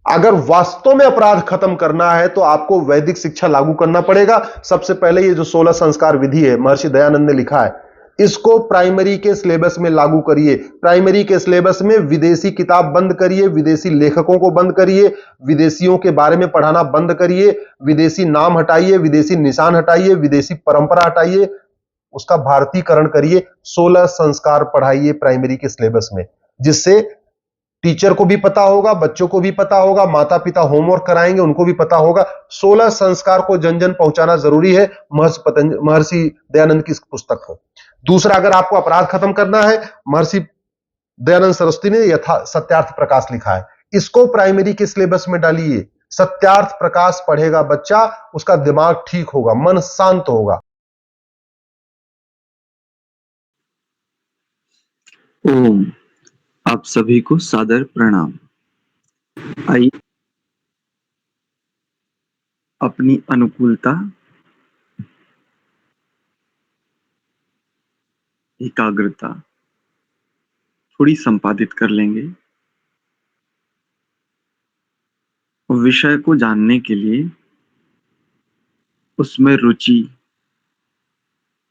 अगर वास्तव में अपराध खत्म करना है तो आपको वैदिक शिक्षा लागू करना पड़ेगा। सबसे पहले ये जो 16 संस्कार विधि है, महर्षि दयानंद ने लिखा है, इसको प्राइमरी के सिलेबस में लागू करिए। प्राइमरी के सिलेबस में विदेशी किताब बंद करिए, विदेशी लेखकों को बंद करिए, विदेशियों के बारे में पढ़ाना बंद करिए, विदेशी नाम हटाइए, विदेशी निशान हटाइए, विदेशी परंपरा हटाइए, उसका भारतीकरण करिए। 16 संस्कार पढ़ाइए प्राइमरी के सिलेबस में, जिससे टीचर को भी पता होगा, बच्चों को भी पता होगा, माता पिता होमवर्क कराएंगे उनको भी पता होगा। 16 संस्कार को जन जन पहुंचाना जरूरी है, महर्षि दयानंद की इस पुस्तक को। दूसरा, अगर आपको अपराध खत्म करना है, महर्षि दयानंद सरस्वती ने सत्यार्थ प्रकाश लिखा है, इसको प्राइमरी के सिलेबस में डालिए। सत्यार्थ प्रकाश पढ़ेगा बच्चा, उसका दिमाग ठीक होगा, मन शांत होगा। ओम, आप सभी को सादर प्रणाम। आइए अपनी अनुकूलता, एकाग्रता थोड़ी संपादित कर लेंगे। विषय को जानने के लिए उसमें रुचि,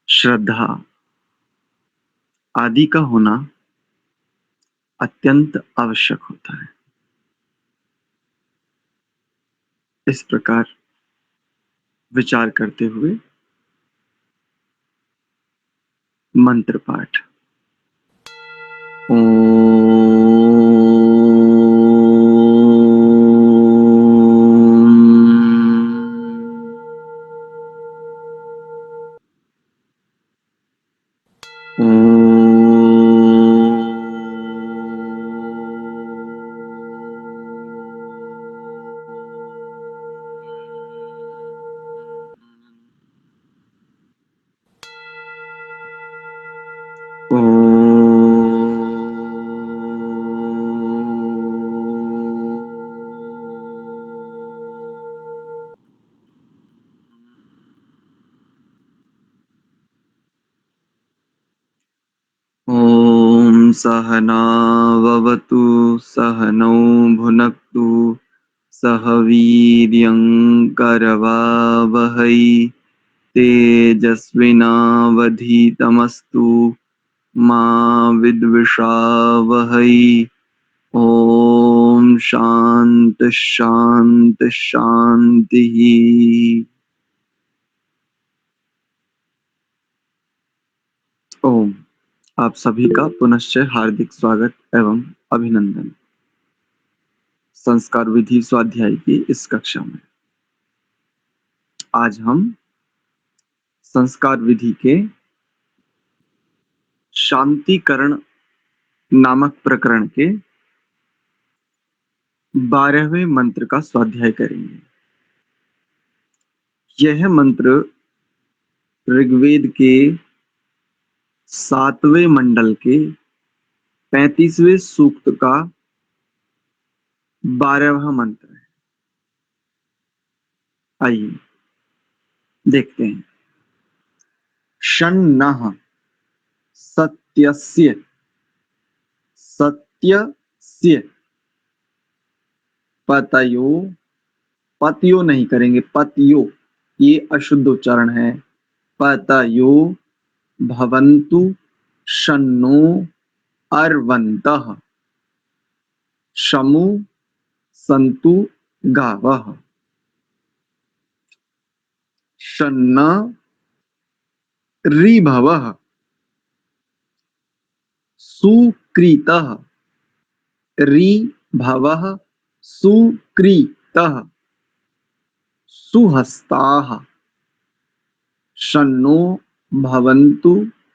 श्रद्धा आदि का होना अत्यंत आवश्यक होता है। इस प्रकार विचार करते हुए मंत्र पाठ। ओम सहनाववतु सहनौ भुनक्तु सह वीर्यं करवावहै तेजस्विनावधीतमस्तु मा विद्विषावहै। ओम शांति शांति शांति। ओम, आप सभी का पुनश्च हार्दिक स्वागत एवं अभिनंदन संस्कार विधि स्वाध्याय की इस कक्षा में। आज हम संस्कार विधि के शांतिकरण नामक प्रकरण के 12वें मंत्र का स्वाध्याय करेंगे। यह मंत्र ऋग्वेद के 7वें मंडल के 35वें सूक्त का 12वां मंत्र है। आइए देखते हैं। षण्णः सत्यस्य, सत्यस्य पतयो, पतियो नहीं करेंगे, पतियो ये अशुद्ध उच्चारण है। पतयो भवन्तु शन्नो अर्वन्तः शमु सन्तु गावः। शन्न ऋभवः सुकृतः, ऋभवः सुकृतः सुहस्ताः। शन्नो भवन्तु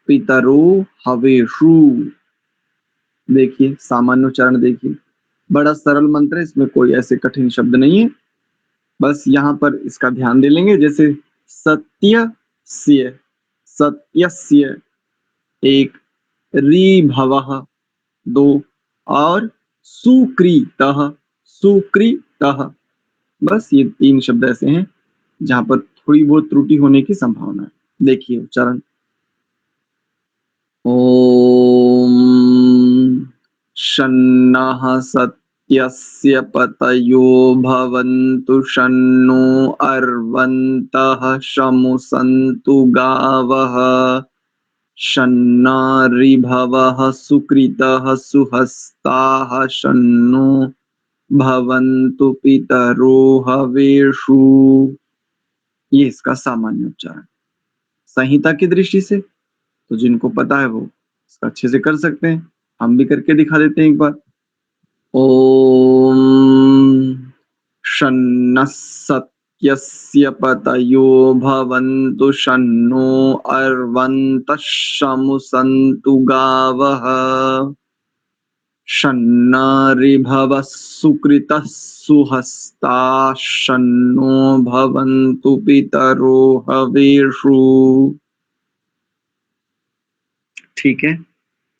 पितरो हवेषु। देखिए सामान्य उच्चारण देखिए, बड़ा सरल मंत्र है, इसमें कोई ऐसे कठिन शब्द नहीं है। बस यहाँ पर इसका ध्यान दे लेंगे। जैसे सत्यस्य, सत्यस्य एक, ऋभवः दो, और सुकृतः, सुकृतः। बस ये 3 शब्द ऐसे हैं जहां पर थोड़ी बहुत त्रुटि होने की संभावना है। देखिए उच्चारण। ओम शन्नः सत्यस्य यस्य पतयो भवन्तु शन्नो अर्वन्तः शमुसन्तु गावः शन्ना ऋभवः सुकृतः सुहस्ताः शन्नो भवन्तु पितरो हवेषु। ये इसका सामान्य उच्चारण। संहिता की दृष्टि से तो जिनको पता है वो इसका अच्छे से कर सकते हैं, हम भी करके दिखा देते हैं एक बार। ओम शन्नः सत्यस्य पतयो भवन्तु शन्नो अर्वन्तः शमुसन्तु गावः शन्ना ऋभवः सुकृतः सुहस्ताः शन्नो भवन्तु पितरो हवेषु। ठीक है,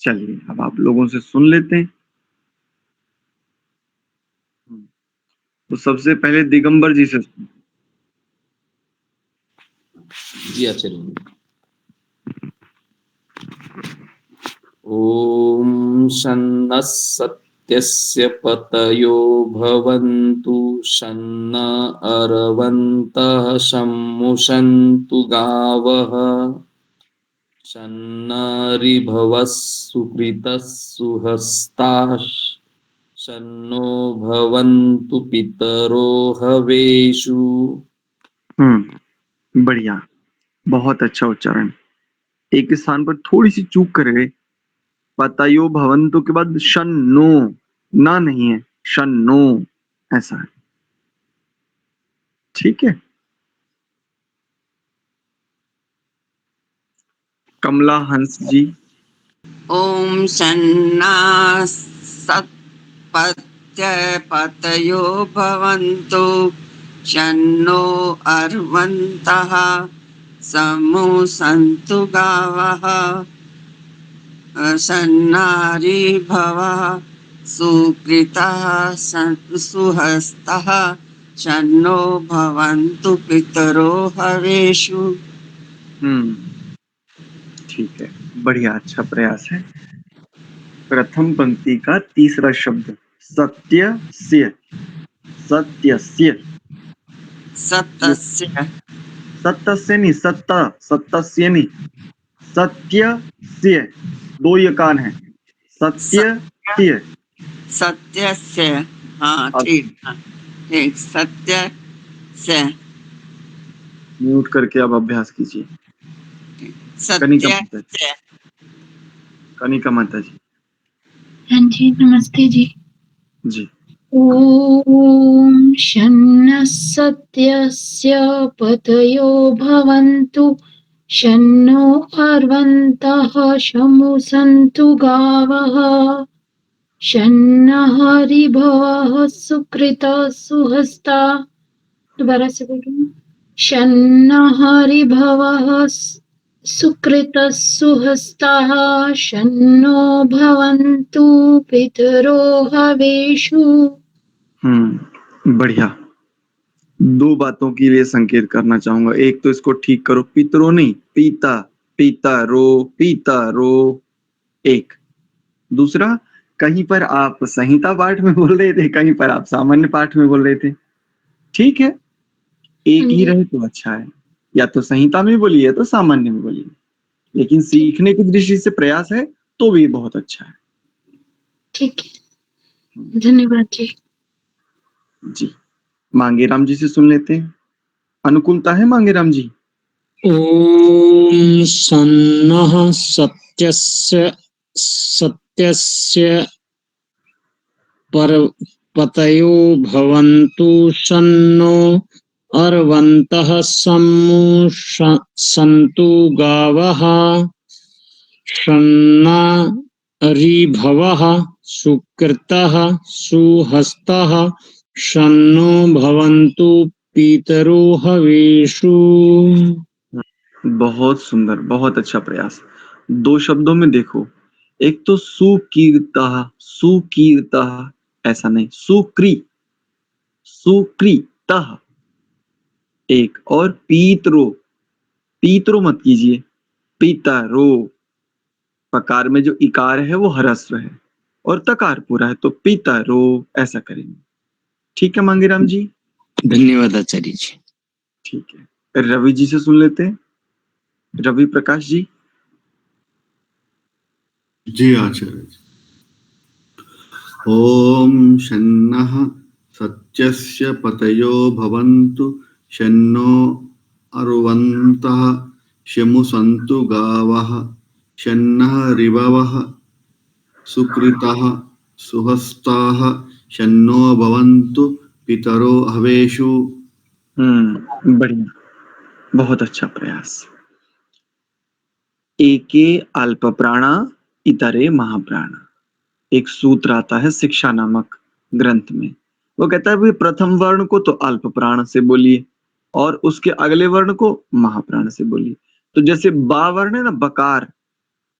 चलिए अब आप लोगों से सुन लेते हैं। तो सबसे पहले दिगंबर जी से जी आचार्य। ओम शन्नः सत्यस्य पतयो भवन्तु शन्न अरवन्तः शम्मुषन्तु गावः शन्न ऋभवः सुकृतः सुहस्ताः शन्नो भवन्तु पितरो हवेषु। बढ़िया, बहुत अच्छा उच्चारण। एक स्थान पर थोड़ी सी चूक कर गए। पतयो भवन्तु के बाद शन्नो ना नहीं है, शन्नो ऐसा है। ठीक है, कमला हंस जी। ओम सन्ना पतयो भवन्तु शन्नो अर्वन्तः समु सन्तु गावः सन्नारी भवः सुकृतः सुहस्तः शन्नो भवन्तु पितरो हवेषु। ठीक है, बढ़िया, अच्छा प्रयास है। प्रथम पंक्ति का तीसरा शब्द सत्यस्य, सत्यस्य, सतस्य सत्यस्य नहीं, सत्यस्य नहीं, सत्यस्य, दो यकान है, सत्यस्य। सत्यस्य, हाँ ठीक है, ठीक, सत्य से म्यूट करके अब अभ्यास कीजिए। सत्य से। कनिका माता जी। हाँ जी, नमस्ते जी। जी। ओम शन्नः सत्यस्य पतयो भवन्तु शन्नो अर्वन्तः शमु सन्तु गावः शन्नः ऋभवः सुकृतः सुहस्ता। दोबारा से बोलूं, शन्नः ऋभवः सुकृतः सुहस्ताः शन्नो भवन्तु पितरो हवेषु। बढ़िया। दो बातों के लिए संकेत करना चाहूंगा। एक तो इसको ठीक करो, पितरो नहीं, पीता, पीता रो। एक दूसरा, कहीं पर आप संहिता पाठ में बोल रहे थे, कहीं पर आप सामान्य पाठ में बोल रहे थे। ठीक है, एक ही रहे तो अच्छा है, या तो संहिता में बोलिए तो सामान्य में बोलिए, लेकिन सीखने की दृष्टि से प्रयास है तो भी बहुत अच्छा है। ठीक है, धन्यवाद जी। जी, मांगेराम जी से सुन लेते हैं। अनुकूलता है मांगेराम जी? ओम सन्नः सत्यस्य पतयो भवन्तु शन्नो अर्वन्तः शमु सन्तु गावः शन्ना ऋभवः सुकृतः सुहस्तः शन्नो भवन्तु पितरो हवेषु। बहुत सुंदर, बहुत अच्छा प्रयास। दो शब्दों में देखो, एक तो सुकीर्तः, सुकीर्तः ऐसा नहीं, सुकृतः एक, और पीतरो, पीतरो मत कीजिए, पितरो। पकार में जो इकार है वो ह्रस्व है, और तकार पूरा है तो पितरो ऐसा करेंगे। ठीक है मांगीराम जी? धन्यवाद आचार्य जी। ठीक है, रवि जी से सुन लेते हैं। रवि प्रकाश जी। जी आचार्य। ओम शन्नः सत्यस्य पतयो भवन्तु शन्नो अर्वन्तः शमु सन्तु गावः शन्नः ऋभवः सुकृतः सुहस्ताः शन्नो भवन्तु पितरो हवेषु। बढ़िया, बहुत अच्छा प्रयास। एके अल्प प्राणा इतरे महाप्राणा, एक सूत्र आता है शिक्षा नामक ग्रंथ में। वो कहता है भाई प्रथम वर्ण को तो अल्प प्राण से बोलिए और उसके अगले वर्ण को महाप्राण से बोलिए। तो जैसे बा वर्ण है ना, बकार,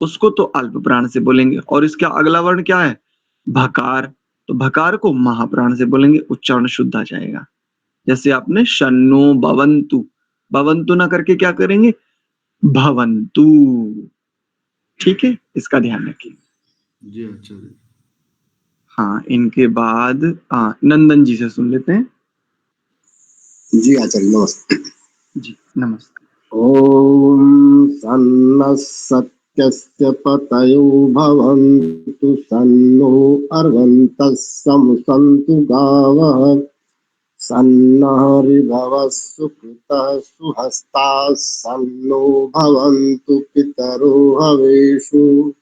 उसको तो अल्प प्राण से बोलेंगे और इसका अगला वर्ण क्या है, भकार, तो भकार को महाप्राण से बोलेंगे, उच्चारण शुद्ध आ जाएगा। जैसे आपने शन्नो भवन्तु, भवन्तु ना करके क्या करेंगे, भवन्तु। ठीक है, इसका ध्यान रखिए। जी आचार्य। हाँ, इनके बाद नंदन जी से सुन लेते हैं। जी आचार्य नमस्ते। जी नमस्ते। ओम सन्नः सत्यस्य पतयो भवन्तु सन्नो अर्वन्तः शं सन्तु गावः सन्नः ऋभवः सुकृतः सुहस्ताः सन्नो भवन्तु पितरो हवेषु।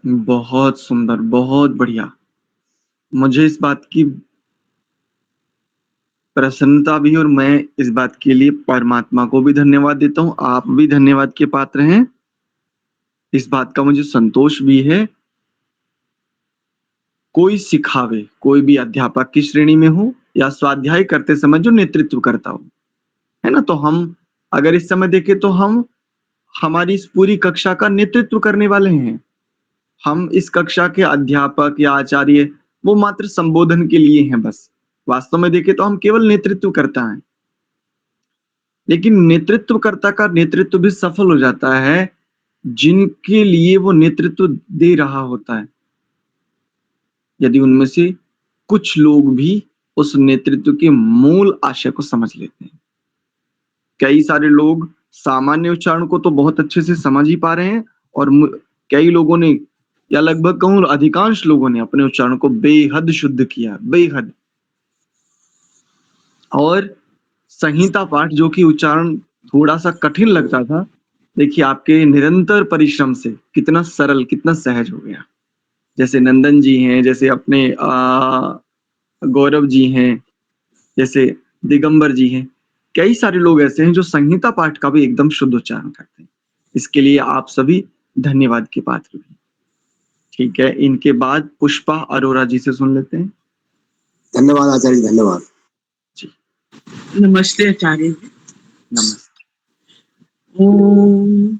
बहुत सुंदर, बहुत बढ़िया। मुझे इस बात की प्रसन्नता भी, और मैं इस बात के लिए परमात्मा को भी धन्यवाद देता हूँ। आप भी धन्यवाद के पात्र हैं। इस बात का मुझे संतोष भी है। कोई सिखावे, कोई भी अध्यापक की श्रेणी में हो या स्वाध्याय करते समय जो नेतृत्व करता हो, है ना, तो हम अगर इस समय देखें तो हम हमारी इस पूरी कक्षा का नेतृत्व करने वाले हैं। हम इस कक्षा के अध्यापक या आचार्य वो मात्र संबोधन के लिए हैं बस। वास्तव में देखें तो हम केवल नेतृत्व करता है। लेकिन नेतृत्वकर्ता का नेतृत्व भी सफल हो जाता है जिनके लिए वो नेतृत्व दे रहा होता है, यदि उनमें से कुछ लोग भी उस नेतृत्व के मूल आशय को समझ लेते हैं। कई सारे लोग सामान्य उच्चारण को तो बहुत अच्छे से समझ ही पा रहे हैं, और कई लोगों ने, या लगभग कहूं अधिकांश लोगों ने, अपने उच्चारण को बेहद शुद्ध किया, बेहद। और संहिता पाठ, जो कि उच्चारण थोड़ा सा कठिन लगता था, देखिए आपके निरंतर परिश्रम से कितना सरल, कितना सहज हो गया। जैसे नंदन जी हैं, जैसे अपने गौरव जी हैं, जैसे दिगंबर जी हैं, कई सारे लोग ऐसे हैं जो संहिता पाठ का भी एकदम शुद्ध उच्चारण करते हैं। इसके लिए आप सभी धन्यवाद के पात्र भी। ठीक है, इनके बाद पुष्पा अरोरा जी से सुन लेते हैं। धन्यवाद आचार्य, धन्यवाद जी। नमस्ते आचार्य। नमस्ते। ओम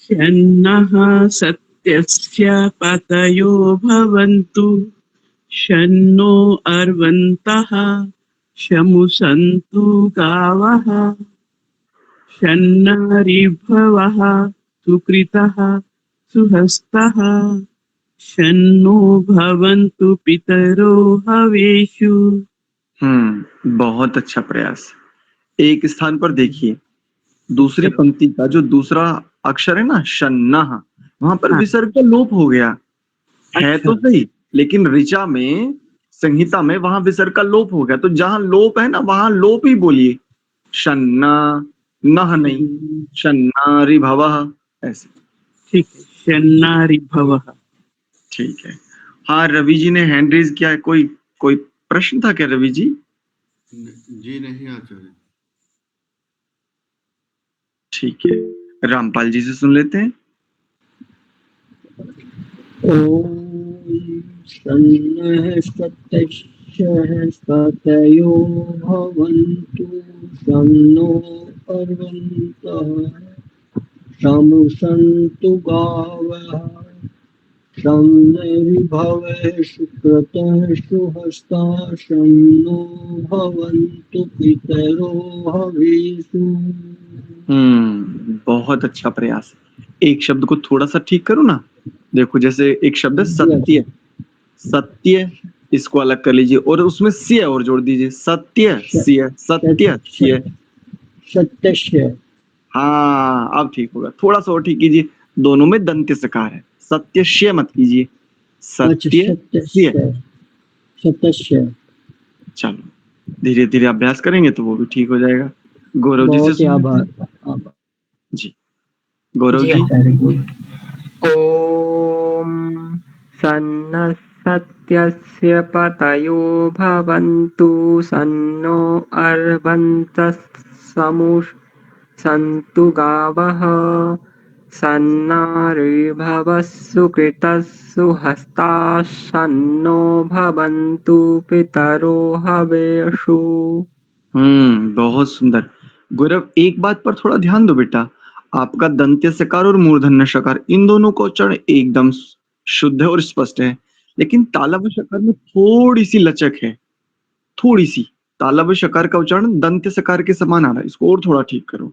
शन्नः सत्यस्य पतयो भवन्तु शन्नो अर्वन्तः शमु सन्तु गावः शन्नः ऋभवः सुकृतः सुहस्तः शन्नो भवन्तु पितरो हवेषु। बहुत अच्छा प्रयास। एक स्थान पर देखिए, दूसरी पंक्ति का जो दूसरा अक्षर है ना, शन्नः, वहां पर विसर्ग का लोप हो गया है तो सही, लेकिन ऋचा में, संहिता में वहां विसर्ग का लोप हो गया। तो जहां लोप है ना, वहां लोप ही बोलिए, शन्ना, नह नहीं, शन्ना ऋभवः, ऐसे। ठीक है, शन्ना ऋभवः। ठीक है। हाँ, रवि जी ने हैंड रेज किया है। कोई कोई प्रश्न था क्या रवि जी? जी नहीं आचार्य। ठीक है, रामपाल जी से सुन लेते हैं। ओम सन्नः सत्यस्य पतयो भवन्तु सन्नो अर्वन्तः शं सन्तु गावः ऋभवः सुकृतः सुहस्ताः शन्नो भवन्तु पितरो हवेषु। बहुत अच्छा प्रयास। एक शब्द को थोड़ा सा ठीक करो ना, देखो जैसे एक शब्द है सत्य, सत्य इसको अलग कर लीजिए और उसमें स्य और जोड़ दीजिए, सत्य स्य, सत्य स्य। सत्यस्य। हाँ अब ठीक होगा, थोड़ा सा और ठीक कीजिए, दोनों में दंत्य सकार है, सत्यस्य मत कीजिए, अच्छा, सत्य स्य। सत्यस्य। चलो धीरे धीरे अभ्यास करेंगे तो वो भी ठीक हो जाएगा। गौरव जी से बहुत ही सुन आभार। लेते हैं। जी गौरव जी जी। आचार्य जी। ॐ सन्नः सत्यस्य पतयो भवन्तु सन्नो अर्वन्तः सन्तु गावः सन्नार्भवः सुकृतः सुहस्ताः सन्नो भवन्तु पितरो हवेषु। बहुत सुंदर। गौरव एक बात पर थोड़ा ध्यान दो बेटा, आपका दंत्य सकार और मूर्धन्य सकार इन दोनों का उच्चारण एकदम शुद्ध है और स्पष्ट है, लेकिन तालव्य सकार में थोड़ी सी लचक है, थोड़ी सी। तालव्य सकार का उच्चारण दंत्य सकार के समान आ रहा है, इसको और थोड़ा ठीक करो।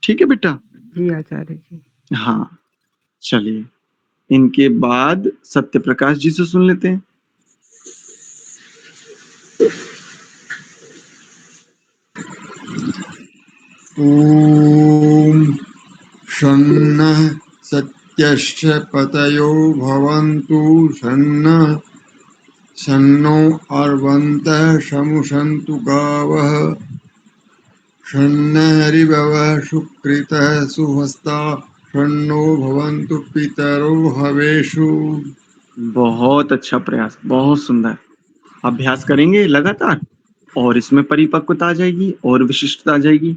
ठीक है बेटा। जी आचार्य जी। हाँ चलिए, इनके बाद सत्य प्रकाश जी से सुन लेते हैं। ॐ शन्नः सत्यस्य पतयो भवन्तु शन्नो अर्वन्तः शमुसन्तु गावः शन्नरिभवः सुकृतः सुहस्ता शन्नो भवन्तु पितरो हवेषु। बहुत अच्छा प्रयास, बहुत सुंदर। अभ्यास करेंगे लगातार और इसमें परिपक्वता आ जाएगी और विशिष्टता आ जाएगी।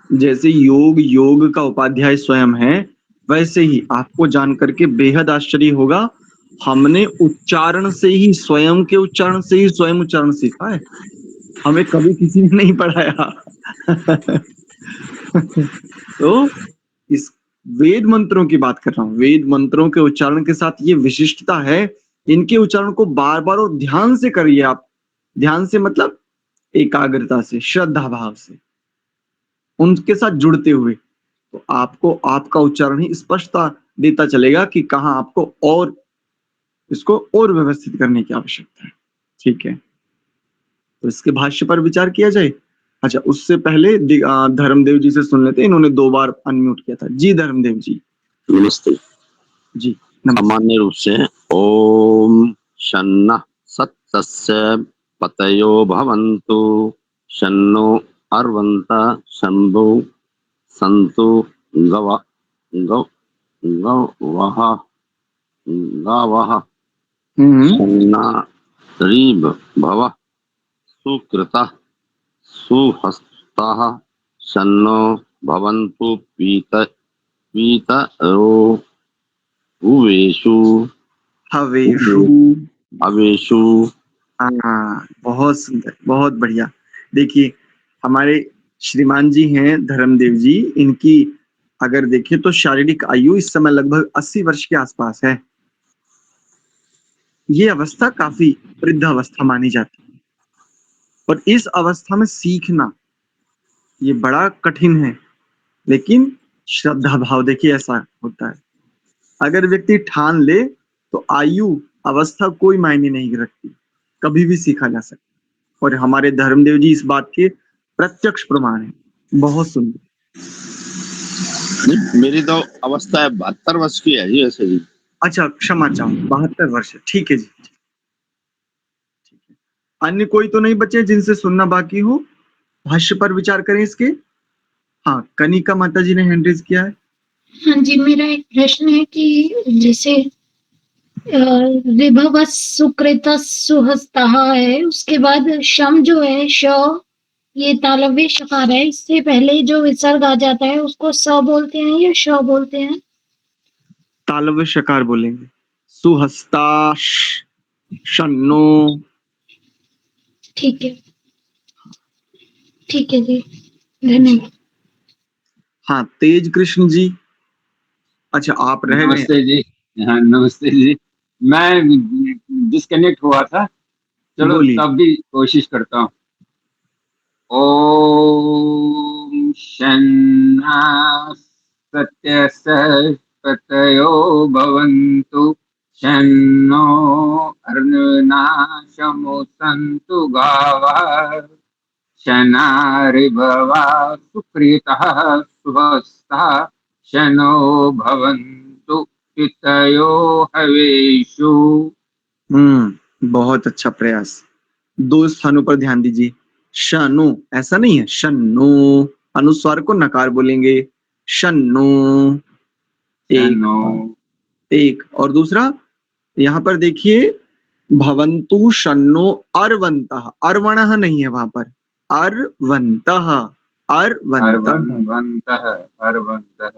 जैसे योग का उपाध्याय स्वयं है, वैसे ही आपको जान करके बेहद आश्चर्य होगा, हमने उच्चारण से ही, स्वयं के उच्चारण से ही स्वयं उच्चारण सीखा है, हमें कभी किसी ने नहीं पढ़ाया। तो इस वेद मंत्रों की बात कर रहा हूं, वेद मंत्रों के उच्चारण के साथ ये विशिष्टता है, इनके उच्चारण को बार बार और ध्यान से करिए आप। ध्यान से मतलब एकाग्रता से, श्रद्धा भाव से, उनके साथ जुड़ते हुए, तो आपको आपका उच्चारण ही स्पष्टता देता चलेगा कि कहाँ आपको और इसको और व्यवस्थित करने की आवश्यकता है। ठीक है, तो इसके भाष्य पर विचार किया जाए। अच्छा उससे पहले धर्मदेव जी से सुन लेते हैं, इन्होंने 2 बार अनम्यूट किया था। जी धर्मदेव जी। नमस्ते जी सामान्य रूप से ओम शन्नः सत्यस्य पतयो भवन्तु शन्नो अर्वन्तः शम्भो सन्तु गवः शन्नारीभवः सुकृतः सुहस्तः शन्नो भवन्तु पीतरो हवेषु। हाँ बहुत सुंदर, बहुत बढ़िया। देखिए हमारे श्रीमान जी हैं धर्मदेव जी, इनकी अगर देखें तो शारीरिक आयु इस समय लगभग 80 वर्ष के आसपास है। ये अवस्था काफी वृद्ध अवस्था मानी जाती है और इस अवस्था में सीखना ये बड़ा कठिन है, लेकिन श्रद्धा भाव देखिए ऐसा होता है। अगर व्यक्ति ठान ले तो आयु अवस्था कोई मायने नहीं रखती, कभी भी सीखा जा सकता है, और हमारे धर्मदेव जी इस बात के प्रत्यक्ष प्रमाण है। बहुत सुंदर। मेरी तो अवस्था है 72 वर्ष की है जी वैसे जी। अच्छा क्षमा चाहूँ, 72 वर्ष है, ठीक है जी। ठीक है, अन्य कोई तो नहीं बचे जिनसे सुनना बाकी हो? भाष्य पर विचार करें इसके। हाँ कनिका माता जी ने हैंड रेज किया है। हाँ जी, मेरा एक प्रश्न है कि जैसे विभव सुकृत सुहस्तः है, उसके बाद शम जो है श, ये तालव्य शकार है, इससे पहले जो विसर्ग आ जाता है उसको स बोलते हैं या श बोलते हैं? तालव्य शकार बोलेंगे। सुहस्ताश शन्नो। ठीक है जी, धन्यवाद। हाँ तेज कृष्ण जी। अच्छा आप रह गए। नमस्ते जी। हाँ नमस्ते जी, मैं डिस्कनेक्ट हुआ था, चलो बोलिए। तब भी कोशिश करता हूँ। ओम शन्नः सत्यस्य पतयो भवन्तु शन्नो अर्णनाशमु सन्तु गावः शनारिभवा सुकृतः सुहस्ता शनो भवन्तु पितयो हवेषु। बहुत अच्छा प्रयास। 2 स्थानों पर ध्यान दीजिए। शनो ऐसा नहीं है, शन्नो अनुस्वार को नकार बोलेंगे, शन्नो एक और दूसरा यहाँ पर देखिए भवन्तु शन्नो अर्वन्तः, अर्वणः नहीं है वहां पर, अर्वन्तः अर्वन्तः।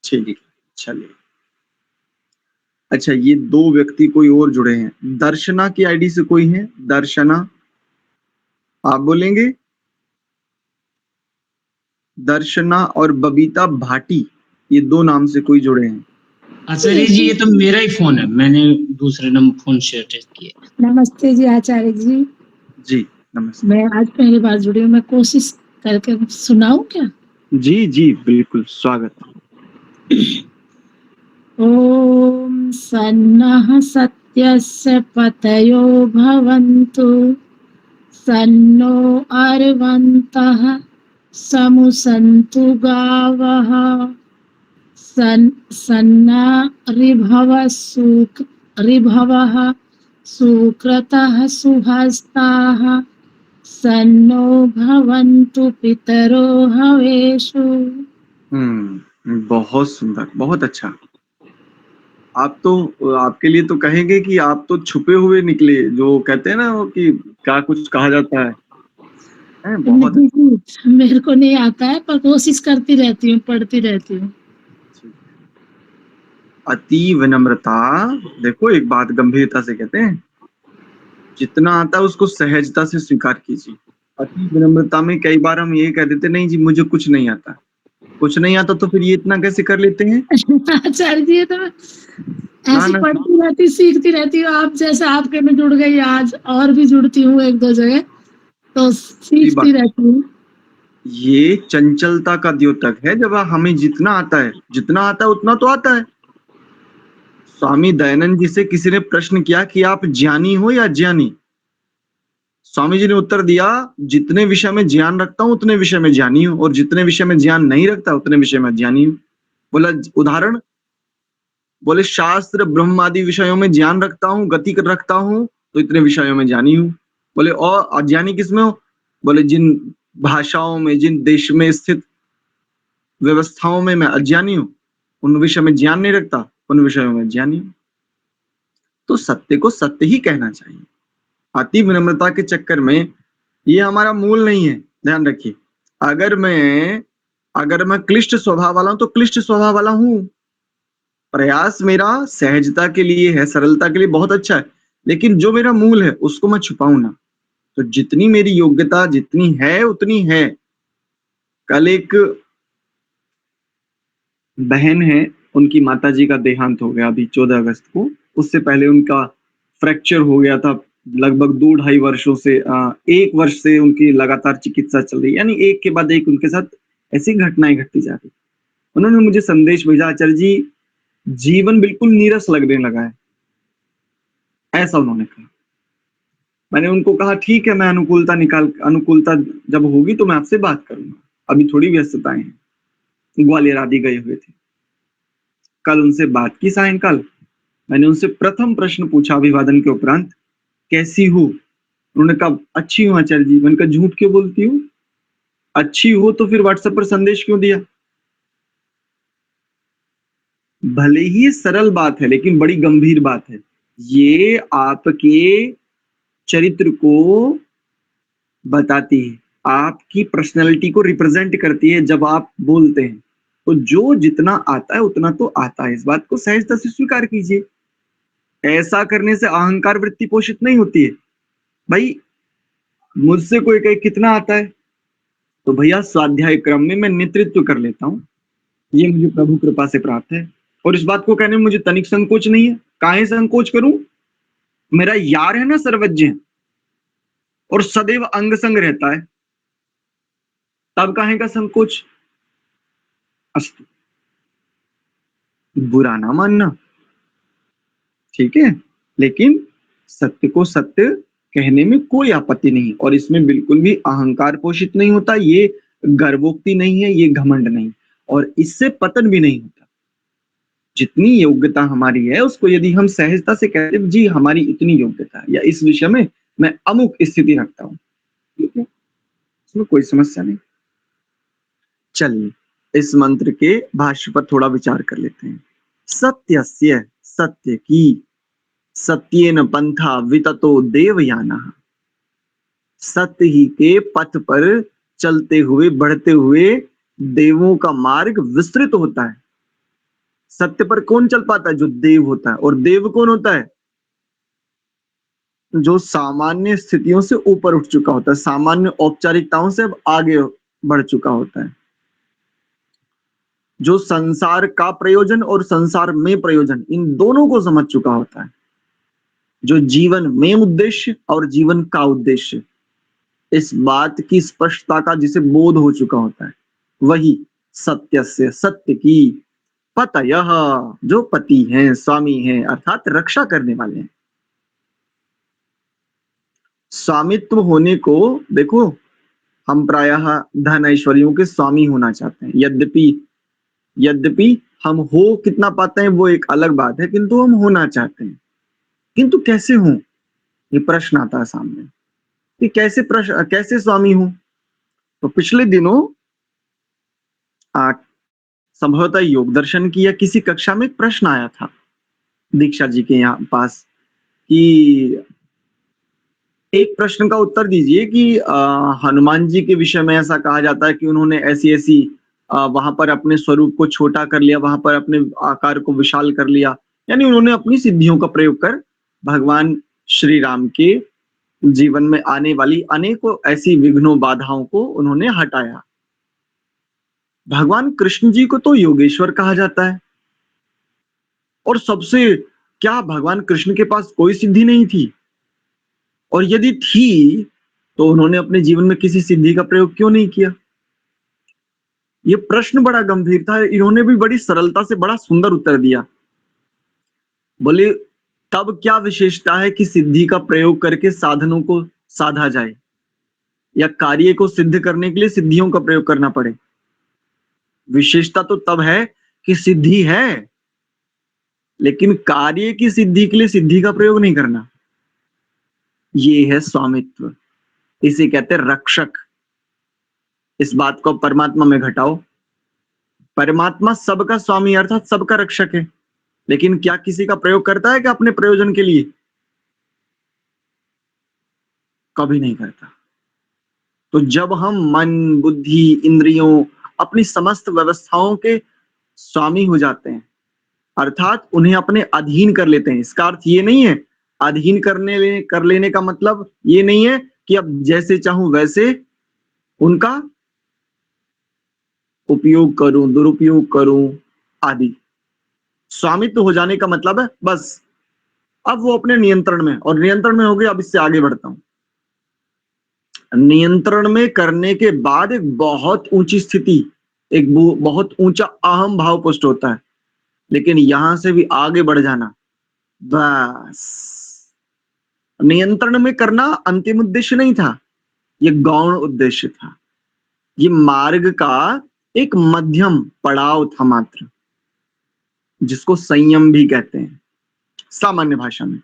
ठीक है, चलिए। अच्छा, ये 2 व्यक्ति कोई और जुड़े हैं। दर्शना की आईडी से कोई है? दर्शना, आप बोलेंगे? दर्शना और बबीता भाटी, ये 2 नाम से कोई जुड़े हैं। आचार्य जी ये तो मेरा ही फोन है, मैंने दूसरे नंबर फोन शेयर किया। नमस्ते जी आचार्य जी। जी नमस्ते। मैं आज पहली बार जुड़ी हूँ, मैं कोशिश करके सुनाऊं क्या? जी जी बिल्कुल, स्वागत। ओम सन्नः सत्यस्य पतयो भवन्तु सन्नो अर्वन्तः समुसन्तु गावः सन्ना ऋभवः सुक्रतः सुहस्ताः सन्नो भवन्तु पितरो हवेषु। बहुत सुंदर, बहुत अच्छा। आप तो, आपके लिए तो कहेंगे कि आप तो छुपे हुए निकले, जो कहते हैं ना वो कि क्या कुछ कहा जाता है। बहुत मेरे को नहीं आता है पर कोशिश करती रहती हूँ, पढ़ती रहती हूँ। अति विनम्रता, देखो एक बात गंभीरता से कहते हैं, जितना आता है उसको सहजता से स्वीकार कीजिए। अति विनम्रता में कई बार हम ये कह देते नहीं जी मुझे कुछ नहीं आता, कुछ नहीं आता तो फिर ये इतना कैसे कर लेते हैं? आचार्य जी तो ऐसी पढ़ती रहती, सीखती रहती हूँ। आप जैसे आपके में जुड़ गई, आज और भी जुड़ती हूँ 1-2 जगह, तो सीखती रहती हूँ। ये चंचलता का द्योतक है। जब हमें जितना आता है उतना तो आता है। स्वामी दयानंद जी से किसी ने प्रश्न किया कि आप ज्ञानी हो या अज्ञानी? स्वामी जी ने उत्तर दिया, जितने विषय में ज्ञान रखता हूं उतने विषय में ज्ञानी हूं, और जितने विषय में ज्ञान नहीं रखता उतने विषय में अज्ञानी हूं। बोला उदाहरण, बोले शास्त्र ब्रह्म आदि विषयों में ज्ञान रखता हूं, गति रखता हूं, तो इतने विषयों में ज्ञानी हूं। बोले और अज्ञानी किसमें हो? बोले जिन भाषाओं में, जिन देश में स्थित व्यवस्थाओं में मैं अज्ञानी हूं, उन विषय में ज्ञान नहीं रखता, उन विषयों में ज्ञानी हूं। तो सत्य को सत्य ही कहना चाहिए। अति विनम्रता के चक्कर में ये हमारा मूल नहीं है, ध्यान रखिए। अगर मैं क्लिष्ट स्वभाव वाला हूं तो क्लिष्ट स्वभाव वाला हूं। प्रयास मेरा सहजता के लिए है, सरलता के लिए, बहुत अच्छा है, लेकिन जो मेरा मूल है उसको मैं छुपाऊं ना। तो जितनी मेरी योग्यता जितनी है उतनी है। कल एक बहन है, उनकी माताजी का देहांत हो गया अभी 14 अगस्त को। उससे पहले उनका फ्रैक्चर हो गया था। लगभग 2-2.5 वर्षों से 1 वर्ष से उनकी लगातार चिकित्सा चल रही है, यानी एक के बाद एक उनके साथ ऐसी घटनाएं घटती जा रही। उन्होंने मुझे संदेश भेजा, आचार्य जी जीवन बिल्कुल नीरस लगने लगा है, ऐसा उन्होंने कहा। मैंने उनको कहा ठीक है, मैं अनुकूलता जब होगी तो मैं आपसे बात करूंगा, अभी थोड़ी व्यस्तताएं हैं, ग्वालियर आदि गए हुए थे। कल उनसे बात की सायंकाल। मैंने उनसे प्रथम प्रश्न पूछा अभिवादन के उपरांत, कैसी हो? उन्होंने कहा अच्छी हूं आचार्य जी। मैंने कहा झूठ क्यों बोलती हूँ? अच्छी हो तो फिर व्हाट्सएप पर संदेश क्यों दिया? भले ही सरल बात है लेकिन बड़ी गंभीर बात है। ये आपके चरित्र को बताती है, आपकी पर्सनैलिटी को रिप्रेजेंट करती है। जब आप बोलते हैं तो जो जितना आता है उतना तो आता है, इस बात को सहजता से स्वीकार कीजिए। ऐसा करने से अहंकार वृत्ति पोषित नहीं होती है। भाई मुझसे कोई कहे कितना आता है, तो भैया स्वाध्याय क्रम में मैं नेतृत्व कर लेता हूँ, ये मुझे प्रभु कृपा से प्राप्त है। और इस बात को कहने में मुझे तनिक संकोच नहीं है। काहे संकोच करूं? मेरा यार है ना सर्वज्ञ, और सदैव अंग संग रहता है, तब काहे का संकोच? अस्तु। बुरा ना मानना, ठीक है, लेकिन सत्य को सत्य कहने में कोई आपत्ति नहीं, और इसमें बिल्कुल भी अहंकार पोषित नहीं होता, ये गर्वोक्ति नहीं है, ये घमंड नहीं, और इससे पतन भी नहीं होता। जितनी योग्यता हमारी है उसको यदि हम सहजता से कहते हैं जी हमारी इतनी योग्यता है, या इस विषय में मैं अमुक स्थिति रखता हूं, ठीक है, इसमें कोई समस्या नहीं। चलिए इस मंत्र के भाष्य पर थोड़ा विचार कर लेते हैं। सत्यस्य, सत्य की, सत्येन पंथा विततो देवयानः, सत्य ही के पथ पर चलते हुए बढ़ते हुए देवों का मार्ग विस्तृत होता है। सत्य पर कौन चल पाता है? जो देव होता है। और देव कौन होता है? जो सामान्य स्थितियों से ऊपर उठ चुका होता है, सामान्य औपचारिकताओं से अब आगे बढ़ चुका होता है, जो संसार का प्रयोजन और संसार में प्रयोजन इन दोनों को समझ चुका होता है, जो जीवन में उद्देश्य और जीवन का उद्देश्य इस बात की स्पष्टता का जिसे बोध हो चुका होता है, वही सत्य से, सत्य की, पतयः, जो पति हैं, स्वामी हैं, अर्थात रक्षा करने वाले हैं। स्वामित्व होने को देखो, हम प्रायः धन ऐश्वर्यों के स्वामी होना चाहते हैं, यद्यपि हम हो कितना पाते हैं वो एक अलग बात है, किंतु हम होना चाहते हैं। किंतु कैसे हों, ये प्रश्न आता है सामने कि कैसे स्वामी हूं। तो पिछले दिनों संभवतः योग दर्शन की या किसी कक्षा में एक प्रश्न आया था दीक्षा जी के यहाँ पास कि एक प्रश्न का उत्तर दीजिए कि हनुमान जी के विषय में ऐसा कहा जाता है कि उन्होंने ऐसी वहां पर अपने स्वरूप को छोटा कर लिया, वहां पर अपने आकार को विशाल कर लिया, यानी उन्होंने अपनी सिद्धियों का प्रयोग कर भगवान श्री राम के जीवन में आने वाली अनेकों ऐसी विघ्नों बाधाओं को उन्होंने हटाया। भगवान कृष्ण जी को तो योगेश्वर कहा जाता है, और सबसे क्या भगवान कृष्ण के पास कोई सिद्धि नहीं थी? और यदि थी तो उन्होंने अपने जीवन में किसी सिद्धि का प्रयोग क्यों नहीं किया? ये प्रश्न बड़ा गंभीर था। इन्होंने भी बड़ी सरलता से बड़ा सुंदर उत्तर दिया। बोले तब क्या विशेषता है कि सिद्धि का प्रयोग करके साधनों को साधा जाए, या कार्य को सिद्ध करने के लिए सिद्धियों का प्रयोग करना पड़े? विशेषता तो तब है कि सिद्धि है, लेकिन कार्य की सिद्धि के लिए सिद्धि का प्रयोग नहीं करना। ये है स्वामित्व, इसे कहते हैं रक्षक। इस बात को परमात्मा में घटाओ, परमात्मा सबका स्वामी अर्थात सबका रक्षक है, लेकिन क्या किसी का प्रयोग करता है कि अपने प्रयोजन के लिए? कभी नहीं करता। तो जब हम मन, बुद्धि, इंद्रियों, अपनी समस्त व्यवस्थाओं के स्वामी हो जाते हैं, अर्थात उन्हें अपने अधीन कर लेते हैं, इसका अर्थ ये नहीं है, अधीन कर लेने का मतलब ये नहीं है कि अब जैसे चाहूं वैसे उनका उपयोग करूं, दुरुपयोग करूं आदि। स्वामित्व हो जाने का मतलब है बस अब वो अपने नियंत्रण में, और नियंत्रण में हो गया, अब इससे आगे बढ़ता हूं। नियंत्रण में करने के बाद एक बहुत ऊंची स्थिति, एक बहुत ऊंचा अहम भाव पुष्ट होता है, लेकिन यहां से भी आगे बढ़ जाना, बस नियंत्रण में करना अंतिम उद्देश्य नहीं था, ये गौण उद्देश्य था। ये मार्ग का एक मध्यम पड़ाव था मात्र, जिसको संयम भी कहते हैं सामान्य भाषा में।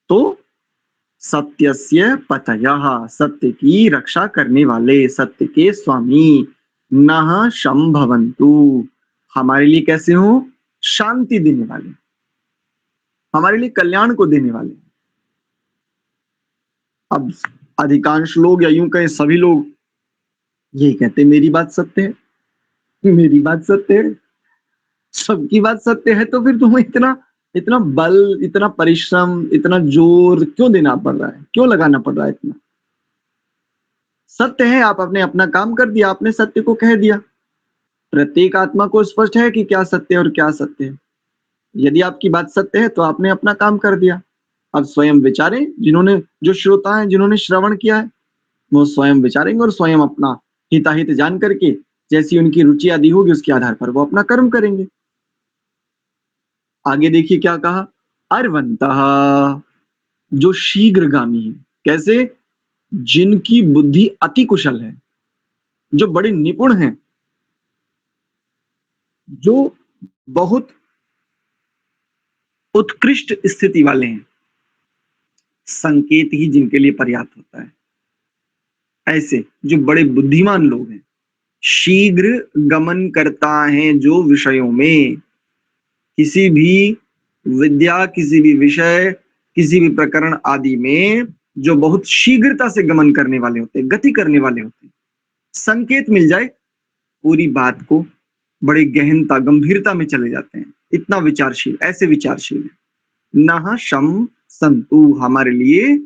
तो सत्यस्य पतयः, सत्य की रक्षा करने वाले, सत्य के स्वामी, नः शं भवन्तु, हमारे लिए कैसे हो? शांति देने वाले, हमारे लिए कल्याण को देने वाले। अब अधिकांश लोग, या यूं कहें सभी लोग, यही कहते मेरी बात सत्य है, मेरी बात सत्य है, सबकी बात सत्य है, तो फिर तुम्हें इतना बल, इतना परिश्रम, इतना जोर क्यों देना पड़ रहा है, क्यों लगाना पड़ रहा है इतना? सत्य है, आप आपने अपना काम कर दिया, आपने सत्य को कह दिया। प्रत्येक आत्मा को स्पष्ट है कि क्या सत्य है और क्या सत्य है। यदि आपकी बात सत्य है तो आपने अपना काम कर दिया। अब स्वयं विचारें, जो श्रोता हैं, जिन्होंने श्रवण किया है, वो स्वयं विचारेंगे और स्वयं अपना हिताहित जान करके जैसी उनकी रुचि आदि होगी उसके आधार पर वो अपना कर्म करेंगे। आगे देखिए क्या कहा, अर्वंतः, जो शीघ्रगामी है। कैसे? जिनकी बुद्धि अति कुशल है, जो बड़े निपुण हैं, जो बहुत उत्कृष्ट स्थिति वाले हैं, संकेत ही जिनके लिए पर्याप्त होता है। ऐसे जो बड़े बुद्धिमान लोग हैं, शीघ्र गमन करता है जो विषयों में, किसी भी विद्या, किसी भी विषय, किसी भी प्रकरण आदि में जो बहुत शीघ्रता से गमन करने वाले होते हैं, गति करने वाले होते हैं, संकेत मिल जाए पूरी बात को बड़ी गहनता गंभीरता में चले जाते हैं। इतना विचारशील, ऐसे विचारशील है। नह शम संतु, हमारे लिए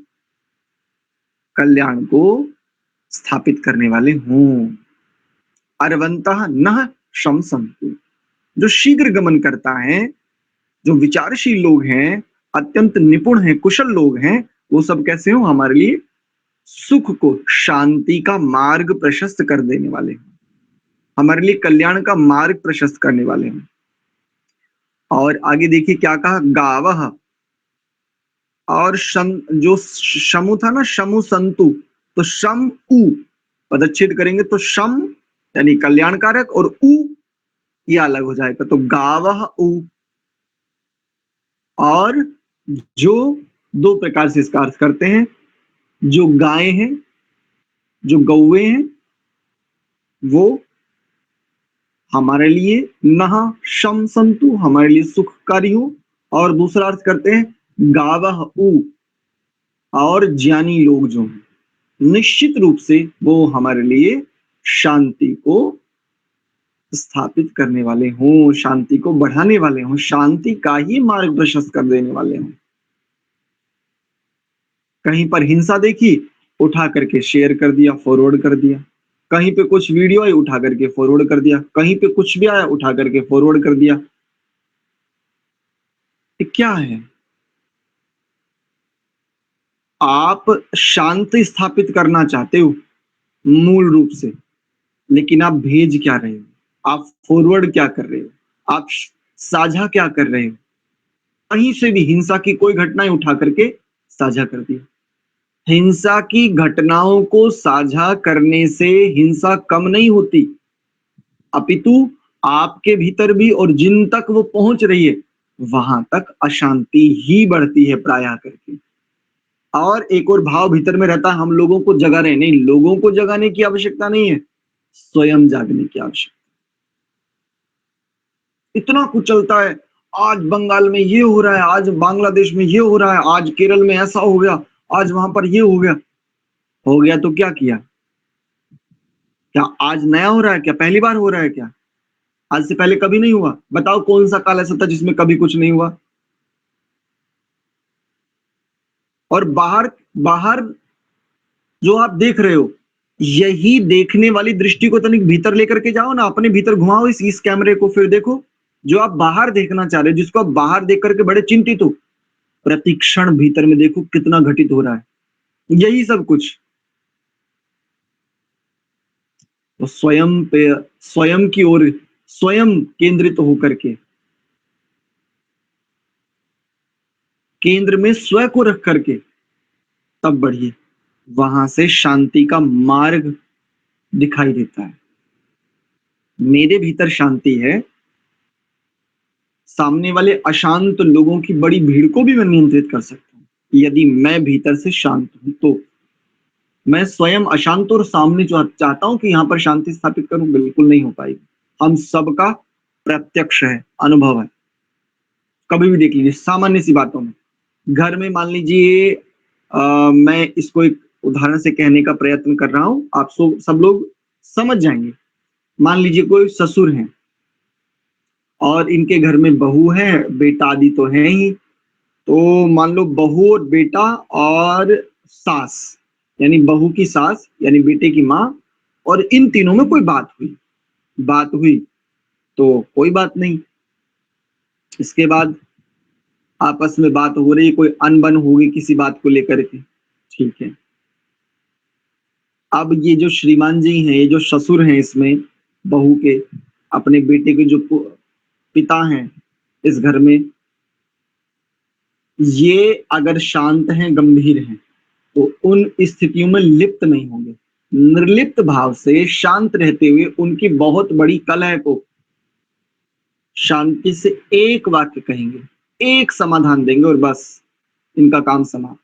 कल्याण को स्थापित करने वाले हों। अर्वंतः नह शम संतु, जो शीघ्र गमन करता है, जो विचारशील लोग हैं, अत्यंत निपुण हैं, कुशल लोग हैं, वो सब कैसे हो? हमारे लिए सुख को, शांति का मार्ग प्रशस्त कर देने वाले हैं, हमारे लिए कल्याण का मार्ग प्रशस्त करने वाले हैं। और आगे देखिए क्या कहा, गावह, और जो शमु था ना, शमु संतु, तो शम उ पदच्छेद करेंगे तो शम यानी कल्याणकारक और उ ये अलग हो जाएगा, तो गावह उ। और जो दो प्रकार से इसका अर्थ करते हैं, जो गाय हैं, जो गौवे हैं, वो हमारे लिए नहा शम संतु, हमारे लिए सुखकारी हो। और दूसरा अर्थ करते हैं गावह उ, और ज्ञानी लोग जो हैं, निश्चित रूप से वो हमारे लिए शांति को स्थापित करने वाले हों, शांति को बढ़ाने वाले हों, शांति का ही मार्ग प्रशस्त कर देने वाले हों। कहीं पर हिंसा देखी, उठा करके शेयर कर दिया, फॉरवर्ड कर दिया। कहीं पे कुछ वीडियो आई, उठा करके फॉरवर्ड कर दिया। कहीं पे कुछ भी आया, उठा करके फॉरवर्ड कर दिया। ये क्या है? आप शांति स्थापित करना चाहते हो मूल रूप से, लेकिन आप भेज क्या रहे हो? आप फॉरवर्ड क्या कर रहे हो? आप साझा क्या कर रहे हो? कहीं से भी हिंसा की कोई घटनाएं उठा करके साझा कर दिया। हिंसा की घटनाओं को साझा करने से हिंसा कम नहीं होती, अपितु आपके भीतर भी और जिन तक वो पहुंच रही है वहां तक अशांति ही बढ़ती है प्रायः करके। और एक और भाव भीतर में रहता है, हम लोगों को जगा रहे। नहीं, लोगों को जगाने की आवश्यकता नहीं है, स्वयं जागने की आवश्यकता। इतना कुछ चलता है, आज बंगाल में ये हो रहा है, आज बांग्लादेश में ये हो रहा है, आज केरल में ऐसा हो गया, आज वहां पर ये हो गया। हो गया तो क्या किया? क्या आज नया हो रहा है? क्या पहली बार हो रहा है? क्या आज से पहले कभी नहीं हुआ? बताओ कौन सा काल ऐसा था जिसमें कभी कुछ नहीं हुआ? और बाहर जो आप देख रहे हो, यही देखने वाली दृष्टि को तनिक भीतर लेकर के जाओ ना, अपने भीतर घुमाओ इस कैमरे को, फिर देखो जो आप बाहर देखना चाह रहे हो, जिसको आप बाहर देख करके बड़े चिंतित हो, प्रतिक्षण भीतर में देखो कितना घटित हो रहा है। यही सब कुछ तो स्वयं की ओर स्वयं केंद्रित होकर के, केंद्र में स्व को रख करके तब बढ़िए, वहां से शांति का मार्ग दिखाई देता है। मेरे भीतर शांति है, सामने वाले अशांत लोगों की बड़ी भीड़ को भी मैं नियंत्रित कर सकता हूँ यदि मैं भीतर से शांत हूं। तो मैं स्वयं अशांत और सामने जो चाहता हूं कि यहां पर शांति स्थापित करूं, बिल्कुल नहीं हो पाएगी। हम सबका प्रत्यक्ष है, अनुभव है। कभी भी देख लीजिए, सामान्य सी बातों में, घर में मान लीजिए, मैं इसको एक उदाहरण से कहने का प्रयत्न कर रहा हूं, आप सब लोग समझ जाएंगे। मान लीजिए कोई ससुर हैं और इनके घर में बहू है, बेटा आदि तो है ही। तो मान लो बहू और बेटा और सास, यानी बहू की सास यानी बेटे की माँ, और इन तीनों में कोई बात हुई तो कोई बात नहीं। इसके बाद आपस में बात हो रही, कोई अनबन होगी किसी बात को लेकर के, ठीक है। अब ये जो श्रीमान जी हैं, ये जो ससुर हैं, इसमें बहू के, अपने बेटे के जो पिता हैं इस घर में, ये अगर शांत हैं, गंभीर हैं, तो उन स्थितियों में लिप्त नहीं होंगे। निर्लिप्त भाव से शांत रहते हुए उनकी बहुत बड़ी कलह को शांति से एक वाक्य कहेंगे, एक समाधान देंगे और बस इनका काम समाप्त।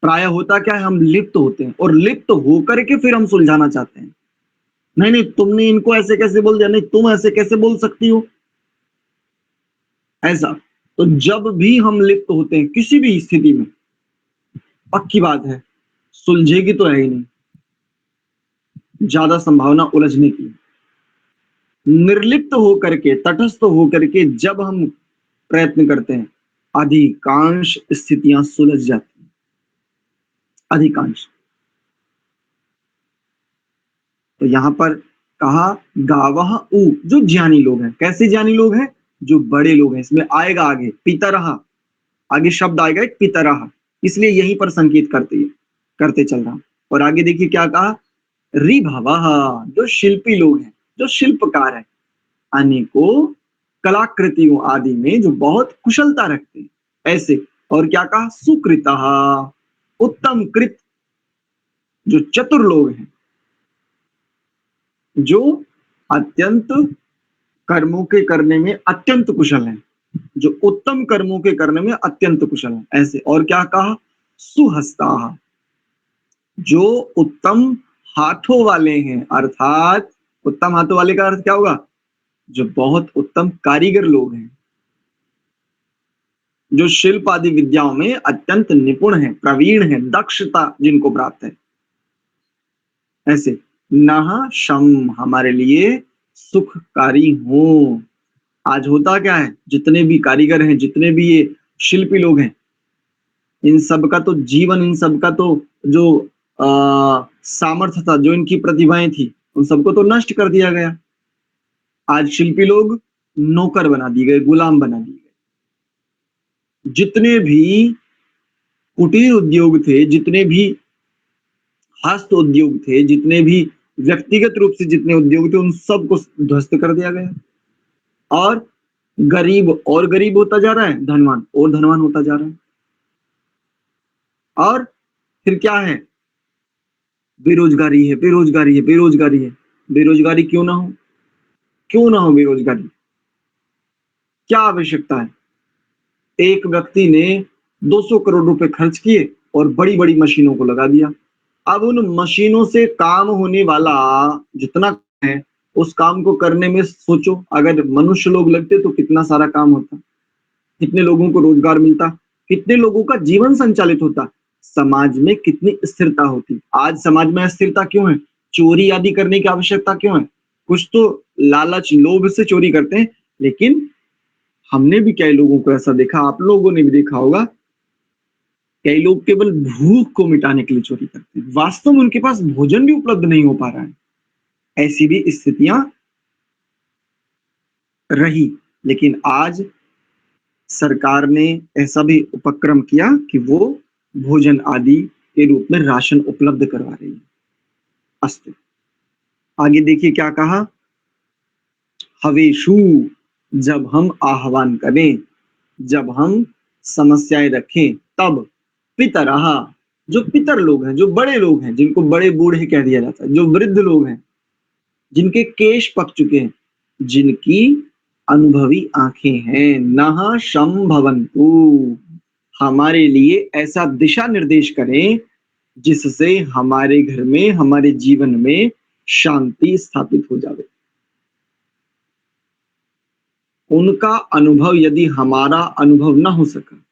प्राय होता क्या है, हम लिप्त होते हैं और लिप्त होकर के फिर हम सुलझाना चाहते हैं। नहीं नहीं, तुमने इनको ऐसे कैसे बोल दिया, नहीं तुम ऐसे कैसे बोल सकती हो, ऐसा। तो जब भी हम लिप्त होते हैं किसी भी स्थिति में, पक्की बात है सुलझेगी तो है ही नहीं, ज्यादा संभावना उलझने की। निर्लिप्त होकर के, तटस्थ होकर के जब हम प्रयत्न करते हैं, अधिकांश स्थितियां सुलझ जाती हैं, अधिकांश। तो यहां पर कहा गावह उ, जो ज्ञानी लोग हैं। कैसे ज्ञानी लोग हैं? जो बड़े लोग हैं। इसमें आएगा आगे पितरः, आगे शब्द आएगा एक पितरः, इसलिए यहीं पर संकेत करते चल रहा हूं। और आगे देखिए क्या कहा, ऋभवः, जो शिल्पी लोग हैं, जो शिल्पकार है, अनेकों कलाकृतियों आदि में जो बहुत कुशलता रखते हैं, ऐसे। और क्या कहा, सुकृतः, उत्तम कृत, जो चतुर लोग हैं, जो अत्यंत कर्मों के करने में अत्यंत कुशल हैं, जो उत्तम कर्मों के करने में अत्यंत कुशल हैं, ऐसे। और क्या कहा, सुहस्ताः, जो उत्तम हाथों वाले हैं, अर्थात उत्तम हाथों वाले का अर्थ क्या होगा, जो बहुत उत्तम कारीगर लोग हैं, जो शिल्प आदि विद्याओं में अत्यंत निपुण हैं, प्रवीण हैं, दक्षता जिनको प्राप्त है, ऐसे। नह शम, हमारे लिए सुखकारी हो। आज होता क्या है, जितने भी कारीगर हैं, जितने भी ये शिल्पी लोग हैं, इन सब का तो जीवन, इन सब का तो जो सामर्थ्य था, जो इनकी प्रतिभाएं थी, उन सबको तो नष्ट कर दिया गया। आज शिल्पी लोग नौकर बना दिए गए, गुलाम बना दिए गए। जितने भी कुटीर उद्योग थे, जितने भी हस्त उद्योग थे, जितने भी व्यक्तिगत रूप से जितने उद्योग थे, उन सबको ध्वस्त कर दिया गया। और गरीब और गरीब होता जा रहा है, धनवान और धनवान होता जा रहा है। और फिर क्या है, बेरोजगारी है, बेरोजगारी है, बेरोजगारी है। बेरोजगारी क्यों ना हो, क्यों ना हो बेरोजगारी, क्या आवश्यकता है? एक व्यक्ति ने 200 करोड़ रुपए खर्च किए और बड़ी बड़ी मशीनों को लगा दिया। अब उन मशीनों से काम होने वाला जितना है, उस काम को करने में सोचो, अगर मनुष्य लोग लगते तो कितना सारा काम होता, कितने लोगों को रोजगार मिलता, कितने लोगों का जीवन संचालित होता, समाज में कितनी स्थिरता होती। आज समाज में अस्थिरता क्यों है? चोरी आदि करने की आवश्यकता क्यों है? कुछ तो लालच लोभ से चोरी करते हैं, लेकिन हमने भी कई लोगों को ऐसा देखा, आप लोगों ने भी देखा होगा, कई लोग केवल भूख को मिटाने के लिए चोरी करते हैं, वास्तव में उनके पास भोजन भी उपलब्ध नहीं हो पा रहा है। ऐसी भी स्थितियां रही, लेकिन आज सरकार ने ऐसा भी उपक्रम किया कि वो भोजन आदि के रूप में राशन उपलब्ध करवा रही है। अस्तु, आगे देखिए क्या कहा, हवेशु, जब हम आह्वान करें, जब हम समस्याएं रखें, तब पितरः, जो पितर लोग हैं, जो बड़े लोग हैं, जिनको बड़े बूढ़े कह दिया जाता है, जो वृद्ध लोग हैं, जिनके केश पक चुके हैं, जिनकी अनुभवी आंखें हैं, नः शम भवन्तु, हमारे लिए ऐसा दिशा निर्देश करें जिससे हमारे घर में, हमारे जीवन में शांति स्थापित हो जाए। उनका अनुभव यदि हमारा अनुभव ना हो सका,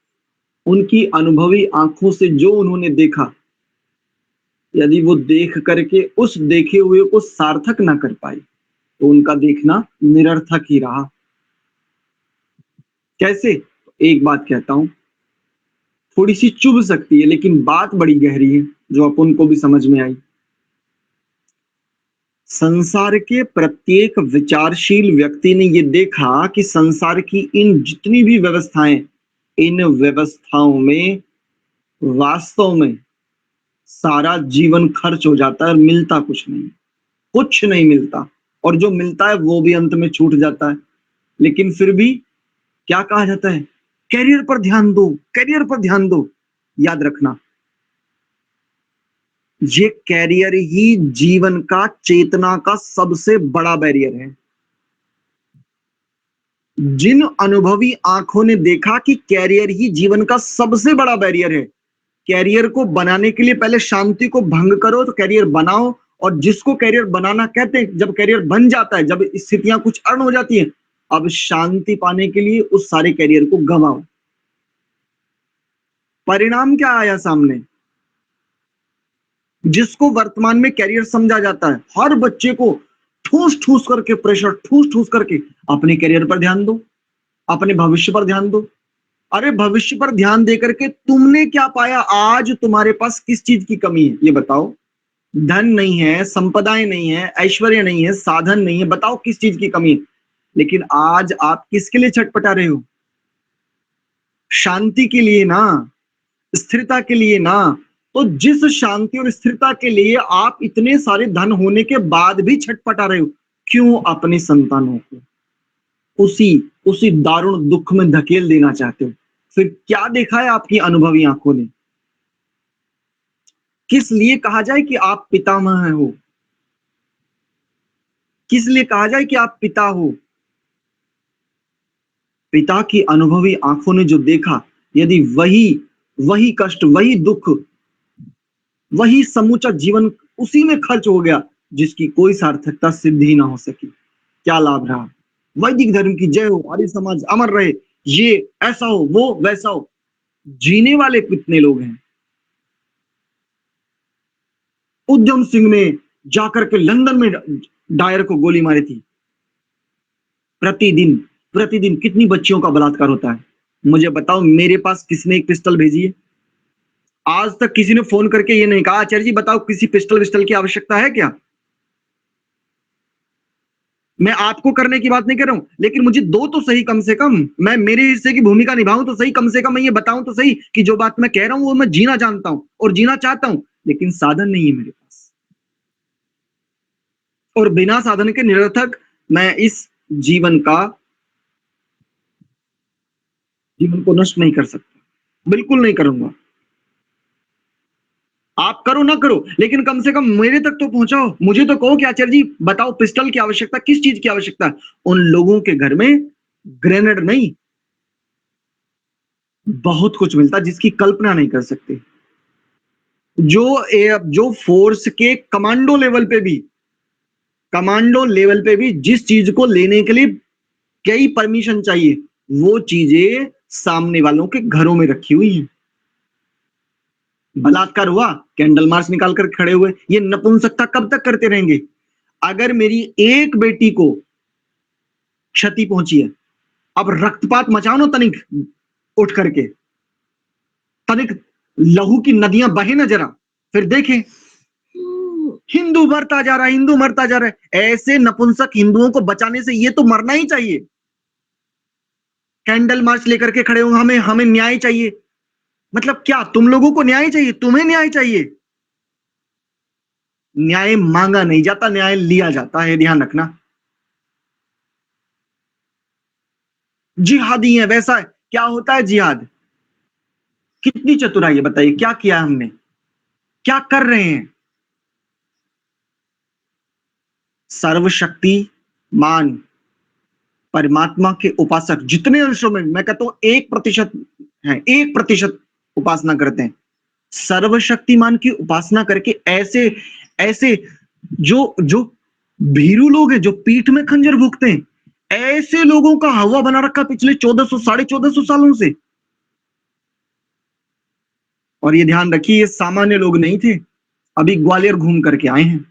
उनकी अनुभवी आंखों से जो उन्होंने देखा, यदि वो देख करके उस देखे हुए को सार्थक ना कर पाए, तो उनका देखना निरर्थक ही रहा। कैसे? एक बात कहता हूं, थोड़ी सी चुभ सकती है, लेकिन बात बड़ी गहरी है, जो अपन को भी समझ में आई। संसार के प्रत्येक विचारशील व्यक्ति ने ये देखा कि संसार की इन जितनी भी व्यवस्थाएं, इन व्यवस्थाओं में वास्तव में सारा जीवन खर्च हो जाता है और मिलता कुछ नहीं, कुछ नहीं मिलता, और जो मिलता है वो भी अंत में छूट जाता है। लेकिन फिर भी क्या कहा जाता है, कैरियर पर ध्यान दो, कैरियर पर ध्यान दो। याद रखना, ये कैरियर ही जीवन का, चेतना का सबसे बड़ा बैरियर है। जिन अनुभवी आंखों ने देखा कि कैरियर ही जीवन का सबसे बड़ा बैरियर है, कैरियर को बनाने के लिए पहले शांति को भंग करो तो कैरियर बनाओ, और जिसको कैरियर बनाना कहते हैं, जब कैरियर बन जाता है, जब स्थितियां कुछ अर्ण हो जाती हैं, अब शांति पाने के लिए उस सारे कैरियर को गंवाओ। परिणाम क्या आया सामने? जिसको वर्तमान में कैरियर समझा जाता है, हर बच्चे को ठूस ठूस करके प्रेशर, ठूस ठूस करके अपने कैरियर पर ध्यान दो, अपने भविष्य पर ध्यान दो। अरे भविष्य पर ध्यान दे करके तुमने क्या पाया? आज तुम्हारे पास किस चीज की कमी है ये बताओ। धन नहीं है, संपदाएं नहीं है, ऐश्वर्य नहीं है, साधन नहीं है, बताओ किस चीज की कमी है? लेकिन आज आप किसके लिए छटपटा रहे हो? शांति के लिए ना, स्थिरता के लिए ना। तो जिस शांति और स्थिरता के लिए आप इतने सारे धन होने के बाद भी छटपटा रहे हो, क्यों अपनी संतानों को उसी दारुण दुख में धकेल देना चाहते हो? फिर क्या देखा है आपकी अनुभवी आंखों ने? किस लिए कहा जाए कि आप पितामह हो? किस लिए कहा जाए कि आप पिता हो? पिता की अनुभवी आंखों ने जो देखा, यदि वही कष्ट, वही दुख, वही समूचा जीवन उसी में खर्च हो गया जिसकी कोई सार्थकता सिद्ध ही ना हो सकी, क्या लाभ रहा? वैदिक धर्म की जय हो, आर्य समाज अमर रहे, ये ऐसा हो, वो वैसा हो। जीने वाले कितने लोग हैं? उद्यम सिंह ने जाकर के लंदन में डायर को गोली मारी थी। प्रतिदिन कितनी बच्चियों का बलात्कार होता है? मुझे बताओ, मेरे पास किसने एक पिस्टल भेजी है? आज तक किसी ने फोन करके ये नहीं कहा आचार्य जी बताओ किसी पिस्टल विस्टल की आवश्यकता है क्या? मैं आपको करने की बात नहीं कर रहा हूं, लेकिन मुझे दो तो सही, कम से कम मैं मेरे हिस्से की भूमिका निभाऊं तो सही, कम से कम मैं ये बताऊं तो सही कि जो बात मैं कह रहा हूं वो मैं जीना जानता हूं और जीना चाहता हूं, लेकिन साधन नहीं है मेरे पास। और बिना साधन के निरर्थक मैं इस जीवन को नष्ट नहीं कर सकता, बिल्कुल नहीं करूंगा। आप करो ना करो, लेकिन कम से कम मेरे तक तो पहुंचाओ। मुझे तो कहो कि आचार्य जी बताओ पिस्टल की आवश्यकता, किस चीज की आवश्यकता है? उन लोगों के घर में ग्रेनेड नहीं, बहुत कुछ मिलता जिसकी कल्पना नहीं कर सकते। जो फोर्स के कमांडो लेवल पे भी जिस चीज को लेने के लिए कई परमिशन चाहिए, वो चीजें सामने वालों के घरों में रखी हुई हैं। बलात्कार हुआ, कैंडल मार्च निकाल कर खड़े हुए। ये नपुंसकता कब तक करते रहेंगे? अगर मेरी एक बेटी को क्षति पहुंची है, अब रक्तपात मचाओ ना, तनिक उठ करके, तनिक लहू की नदियां बहे ना जरा, फिर देखें हिंदू मरता जा रहा है, हिंदू मरता जा रहा है। ऐसे नपुंसक हिंदुओं को बचाने से ये तो मरना ही चाहिए। कैंडल मार्च लेकर के खड़े होंगे, हमें न्याय चाहिए। मतलब क्या तुम लोगों को न्याय चाहिए? तुम्हें न्याय चाहिए। न्याय मांगा नहीं जाता, न्याय लिया जाता है, ध्यान रखना। जिहादी है वैसा है। क्या होता है जिहाद? कितनी चतुराई है बताइए, क्या किया हमने, क्या कर रहे हैं? सर्वशक्तिमान परमात्मा के उपासक जितने अंशों में, मैं कहता हूं 1% है, 1% उपासना करते हैं। सर्वशक्तिमान की उपासना करके ऐसे जो भीरू लोग हैं, जो पीठ में खंजर भूखते हैं, ऐसे लोगों का हवा बना रखा पिछले 1400-1450 सालों से। और ये ध्यान रखिए, ये सामान्य लोग नहीं थे। अभी ग्वालियर घूम करके आए हैं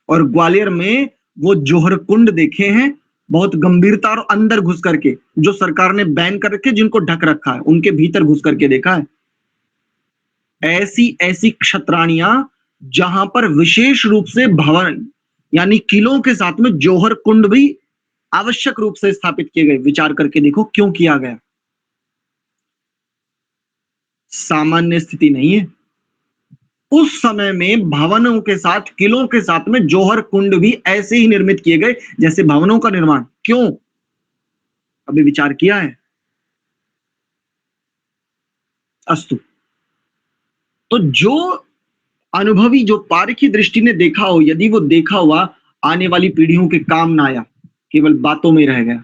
और ग्वालियर में वो जोहर कुंड देखे हैं, बहुत गंभीरता और अंदर घुस करके, जो सरकार ने बैन कर रखे, जिनको ढक रखा है, उनके भीतर घुस करके देखा है। ऐसी क्षत्राणियां जहां पर विशेष रूप से भवन यानी किलों के साथ में जोहर कुंड भी आवश्यक रूप से स्थापित किए गए। विचार करके देखो क्यों किया गया। सामान्य स्थिति नहीं है। उस समय में भवनों के साथ, किलों के साथ में जौहर कुंड भी ऐसे ही निर्मित किए गए जैसे भवनों का निर्माण। क्यों? अभी विचार किया है? अस्तु। तो जो अनुभवी, जो पारखी दृष्टि ने देखा हो, यदि वो देखा हुआ आने वाली पीढ़ियों के काम ना आया, केवल बातों में रह गया,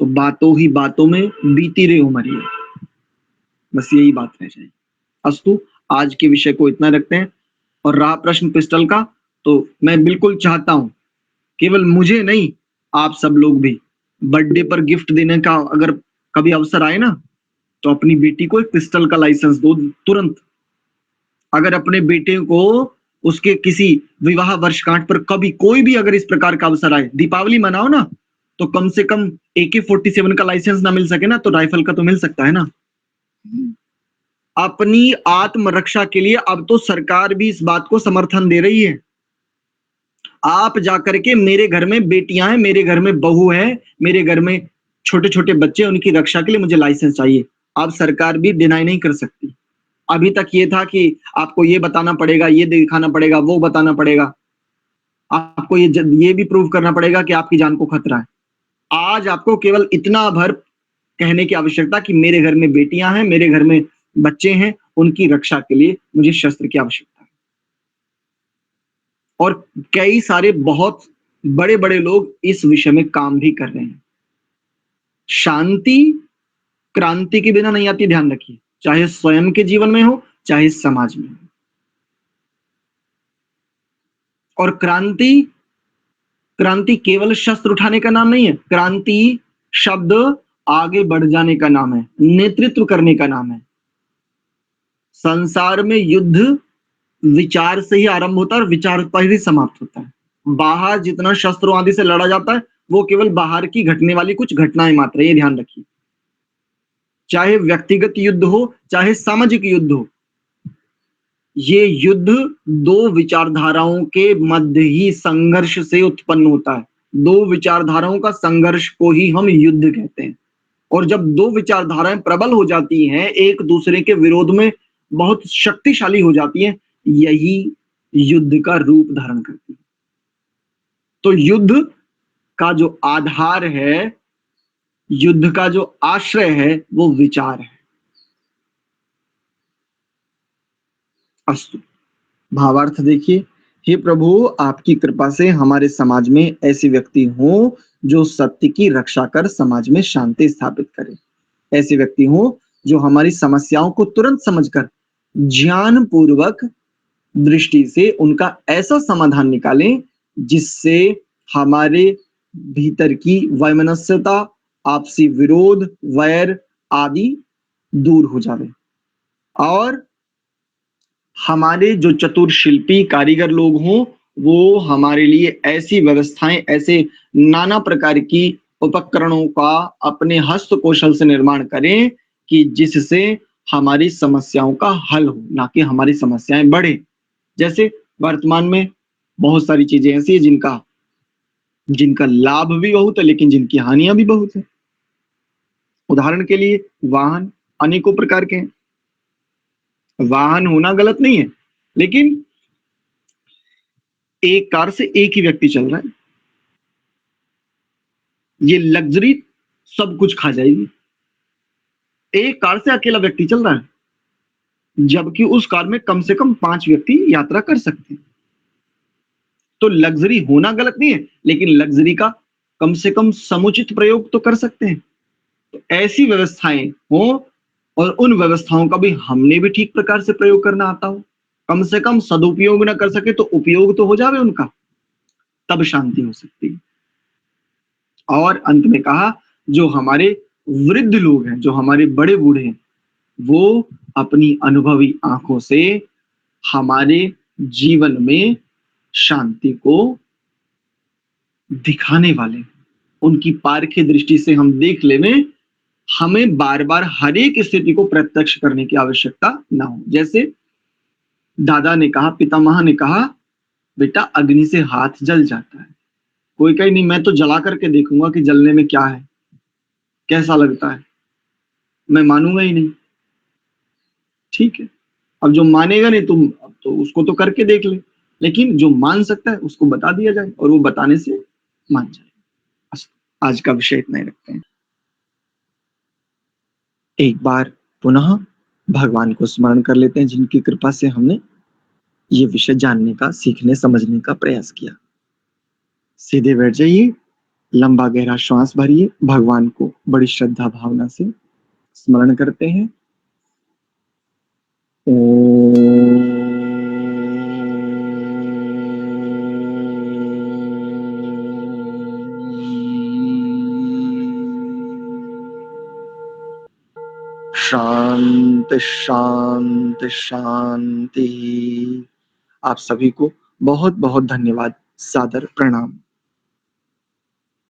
तो बातों ही बातों में बीती रही उमरिया, बस यही बात रह जाएगी। अस्तु, आज के विषय को इतना रखते हैं। और रहा प्रश्न पिस्टल का, तो मैं बिल्कुल चाहता हूं, केवल मुझे नहीं, आप सब लोग भी बर्थडे पर गिफ्ट देने का अगर कभी अवसर आए ना, तो अपनी बेटी को एक पिस्टल का लाइसेंस दो तुरंत। अगर अपने बेटे को उसके किसी विवाह वर्षगांठ पर कभी कोई भी अगर इस प्रकार का अवसर आए, दीपावली मनाओ ना, तो कम से कम AK-47 का लाइसेंस ना मिल सके ना, तो राइफल का तो मिल सकता है ना। अपनी आत्मरक्षा के लिए अब तो सरकार भी इस बात को समर्थन दे रही है। आप जाकर के, मेरे घर में बेटियां हैं, मेरे घर में बहू है, मेरे घर में छोटे छोटे बच्चे, उनकी रक्षा के लिए मुझे लाइसेंस चाहिए। अब सरकार भी डिनाई नहीं कर सकती। अभी तक ये था कि आपको ये बताना पड़ेगा, ये दिखाना पड़ेगा, वो बताना पड़ेगा, आपको ये भी प्रूव करना पड़ेगा कि आपकी जान को खतरा है। आज आपको केवल इतना भर कहने की आवश्यकता कि मेरे घर में बेटियां हैं, मेरे घर में बच्चे हैं, उनकी रक्षा के लिए मुझे शस्त्र की आवश्यकता है। और कई सारे बहुत बड़े बड़े लोग इस विषय में काम भी कर रहे हैं। शांति क्रांति के बिना नहीं आती, ध्यान रखिए, चाहे स्वयं के जीवन में हो, चाहे समाज में हो। और क्रांति केवल शस्त्र उठाने का नाम नहीं है। क्रांति शब्द आगे बढ़ जाने का नाम है, नेतृत्व करने का नाम है। संसार में युद्ध विचार से ही आरंभ होता है और विचार पर ही समाप्त होता है। बाहर जितना शस्त्रों आदि से लड़ा जाता है, वो केवल बाहर की घटने वाली कुछ घटनाएं मात्र है, ये ध्यान रखिए। चाहे व्यक्तिगत युद्ध हो, चाहे सामाजिक युद्ध हो, ये युद्ध दो विचारधाराओं के मध्य ही संघर्ष से उत्पन्न होता है। दो विचारधाराओं का संघर्ष को ही हम युद्ध कहते हैं। और जब दो विचारधाराएं प्रबल हो जाती हैं, एक दूसरे के विरोध में बहुत शक्तिशाली हो जाती हैं, यही युद्ध का रूप धारण करती है। तो युद्ध का जो आधार है, युद्ध का जो आश्रय है, वो विचार है। अस्तु, भावार्थ देखिए। हे प्रभु, आपकी कृपा से हमारे समाज में ऐसे व्यक्ति हों जो सत्य की रक्षा कर समाज में शांति स्थापित करें। ऐसे व्यक्ति हों जो हमारी समस्याओं को तुरंत समझकर ज्ञान पूर्वक दृष्टि से उनका ऐसा समाधान निकालें जिससे हमारे भीतर की वैमनस्यता, आपसी विरोध, वैर आदि दूर हो जावे। और हमारे जो चतुर शिल्पी कारीगर लोग हों, वो हमारे लिए ऐसी व्यवस्थाएं, ऐसे नाना प्रकार की उपकरणों का अपने हस्त कौशल से निर्माण करें कि जिससे हमारी समस्याओं का हल हो, ना कि हमारी समस्याएं बढ़े। जैसे वर्तमान में बहुत सारी चीजें ऐसी है जिनका लाभ भी बहुत है, लेकिन जिनकी हानियां भी बहुत है। उदाहरण के लिए, वाहन अनेकों प्रकार के हैं। वाहन होना गलत नहीं है, लेकिन एक कार से एक ही व्यक्ति चल रहा है, ये लग्जरी सब कुछ खा जाएगी। एक कार से अकेला व्यक्ति चल रहा है, जबकि उस कार में कम से कम 5 व्यक्ति यात्रा कर सकते हैं। तो लग्जरी होना गलत नहीं है, लेकिन लग्जरी का कम से कम समुचित प्रयोग तो कर सकते हैं। तो ऐसी व्यवस्थाएं हो, और उन व्यवस्थाओं का भी हमने भी ठीक प्रकार से प्रयोग करना आता हो। कम से कम सदुपयोग ना कर सके तो उपयोग तो हो जावे उनका, तब शांति हो सकती है। और अंत में कहा, जो हमारे वृद्ध लोग हैं, जो हमारे बड़े बूढ़े हैं, वो अपनी अनुभवी आंखों से हमारे जीवन में शांति को दिखाने वाले, उनकी पारखी दृष्टि से हम देख लें, हमें बार बार हर एक स्थिति को प्रत्यक्ष करने की आवश्यकता ना हो। जैसे दादा ने कहा, पितामह ने कहा, बेटा अग्नि से हाथ जल जाता है। कोई कहे नहीं, मैं तो जला करके देखूंगा कि जलने में क्या है, कैसा लगता है, मैं मानूंगा ही नहीं। ठीक है, अब जो मानेगा नहीं तुम, अब तो उसको तो करके देख ले, लेकिन जो मान सकता है उसको बता दिया जाए और वो बताने से मान जाए। बस आज का विषय इतना ही रखते हैं। एक बार पुनः भगवान को स्मरण कर लेते हैं जिनकी कृपा से हमने ये विषय जानने का, सीखने, समझने का प्रयास किया। सीधे बैठ जाइए, लंबा गहरा श्वास भरिए, भगवान को बड़ी श्रद्धा भावना से स्मरण करते हैं। शांति शांति शांति। आप सभी को बहुत बहुत धन्यवाद, सादर प्रणाम।